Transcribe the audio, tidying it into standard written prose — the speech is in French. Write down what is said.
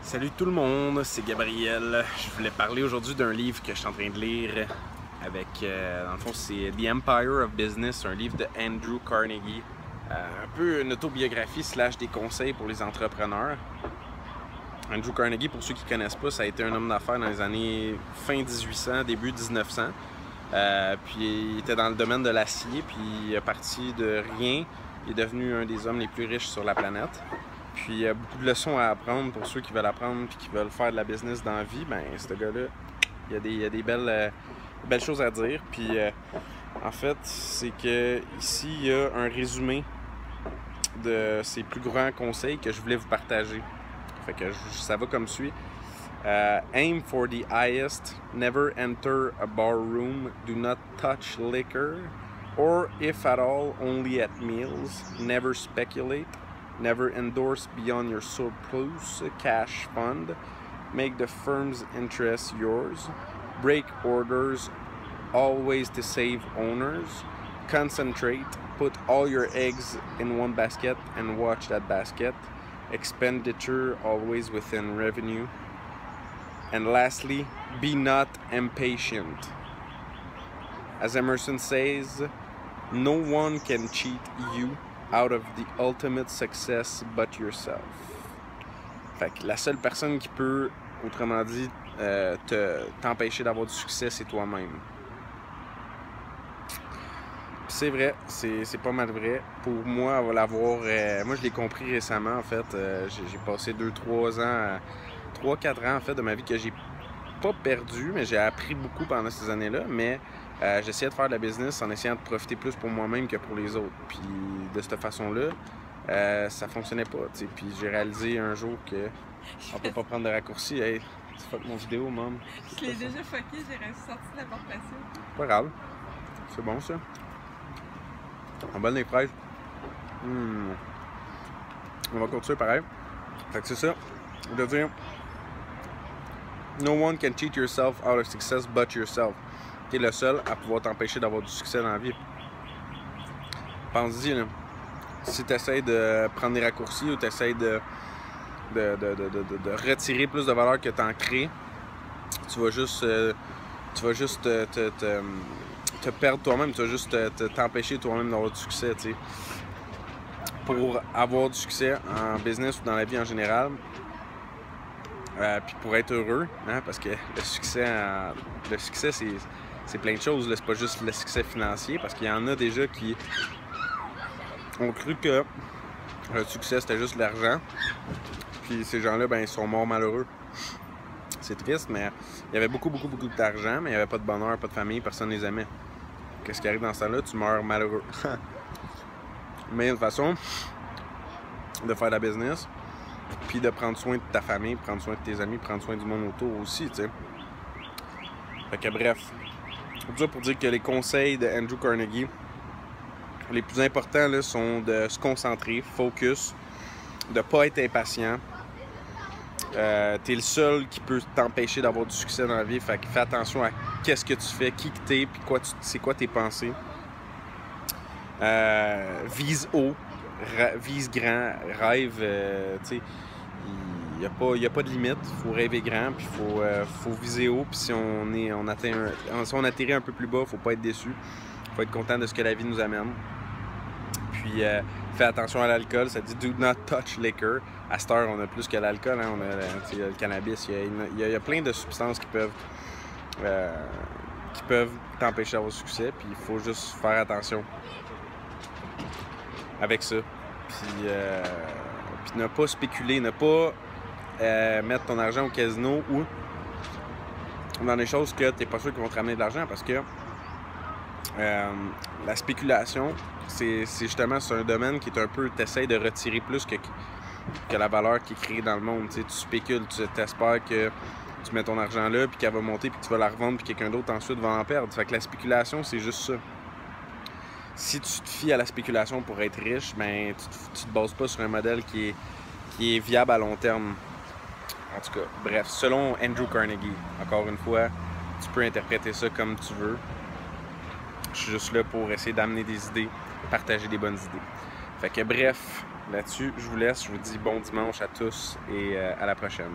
Salut tout le monde, c'est Gabriel. Je voulais parler aujourd'hui d'un livre que je suis en train de lire avec, dans le fond, c'est The Empire of Business, un livre de Andrew Carnegie. Un peu une autobiographie / des conseils pour les entrepreneurs. Andrew Carnegie, pour ceux qui ne connaissent pas, ça a été un homme d'affaires dans les années fin 1800, début 1900. Puis il était dans le domaine de l'acier, puis il est parti de rien. Il est devenu un des hommes les plus riches sur la planète. Puis il y a beaucoup de leçons à apprendre pour ceux qui veulent apprendre et qui veulent faire de la business dans la vie. Ben, ce gars-là, il y a des belles choses à dire. Puis en fait, c'est que ici, il y a un résumé de ses plus grands conseils que je voulais vous partager. Fait que ça va comme suit. Aim for the highest, never enter a bar room, do not touch liquor, or if at all, only at meals, never speculate, never endorse beyond your surplus cash fund, make the firm's interest yours, break orders always to save owners, concentrate, put all your eggs in one basket and watch that basket, expenditure always within revenue, and lastly, be not impatient. As Emerson says, no one can cheat you out of the ultimate success but yourself. Fait que la seule personne qui peut, autrement dit, t'empêcher d'avoir du succès, c'est toi-même. C'est vrai, c'est pas mal vrai. Pour moi, l'avoir, moi je l'ai compris récemment en fait. J'ai passé 2-3 ans, 3-4 ans en fait de ma vie que j'ai pas perdu, mais j'ai appris beaucoup pendant ces années-là. Mais j'essayais de faire de la business en essayant de profiter plus pour moi-même que pour les autres. Puis de cette façon-là, ça fonctionnait pas. T'sais. Puis j'ai réalisé un jour que on peut pas prendre de raccourci. Hey, tu fuck mon vidéo, maman. Je l'ai déjà fucké, j'ai ressorti de la portation. Pas grave. C'est bon ça. En bonne des fraises. On va continuer pareil. Fait que c'est ça. Je veux dire, no one can cheat yourself out of success but yourself. T'es le seul à pouvoir t'empêcher d'avoir du succès dans la vie. Pense-y, là. Si tu essaies de prendre des raccourcis ou tu essaies de retirer plus de valeur que tu en crées, tu vas juste te perdre toi-même, tu vas juste t'empêcher toi-même d'avoir du succès. T'sais. Pour avoir du succès en business ou dans la vie en général, puis pour être heureux, hein, parce que le succès c'est plein de choses, c'est pas juste le succès financier, parce qu'il y en a déjà qui ont cru que le succès c'était juste l'argent, puis ces gens-là, ben ils sont morts malheureux. C'est triste, mais il y avait beaucoup d'argent, mais il n'y avait pas de bonheur, pas de famille, personne ne les aimait. Qu'est-ce qui arrive dans ce temps-là? Tu meurs malheureux. Mais une façon de faire de la business, puis de prendre soin de ta famille, prendre soin de tes amis, prendre soin du monde autour aussi, tu sais. Fait que bref, tout ça pour dire que les conseils de Andrew Carnegie, les plus importants là, sont de se concentrer, focus, de pas être impatient. T'es le seul qui peut t'empêcher d'avoir du succès dans la vie, fait que fais attention à qu'est-ce que tu fais, qui que t'es, puis c'est quoi tes pensées. Vise haut, vise grand, rêve, tu sais, il n'y a pas de limite, il faut rêver grand, puis il faut viser haut, puis si on atterrit un peu plus bas, il ne faut pas être déçu, il faut être content de ce que la vie nous amène. Puis fais attention à l'alcool, ça dit do not touch liquor. À cette heure, on a plus que l'alcool, hein? On a le cannabis, il y a plein de substances qui peuvent t'empêcher d'avoir du succès, puis il faut juste faire attention avec ça. Puis ne pas spéculer, ne pas mettre ton argent au casino ou dans des choses que tu n'es pas sûr qu'ils vont te ramener de l'argent, parce que la spéculation, c'est justement un domaine qui est un peu, tu essaies de retirer plus que la valeur qui est créée dans le monde. T'sais, tu spécules, tu espères que tu mets ton argent là, puis qu'elle va monter, puis que tu vas la revendre, puis quelqu'un d'autre ensuite va en perdre. Fait que la spéculation, c'est juste ça. Si tu te fies à la spéculation pour être riche, ben tu te bases pas sur un modèle qui est viable à long terme. En tout cas, bref, selon Andrew Carnegie, encore une fois, tu peux interpréter ça comme tu veux. Je suis juste là pour essayer d'amener des idées, partager des bonnes idées. Fait que bref, là-dessus, je vous laisse. Je vous dis bon dimanche à tous et à la prochaine.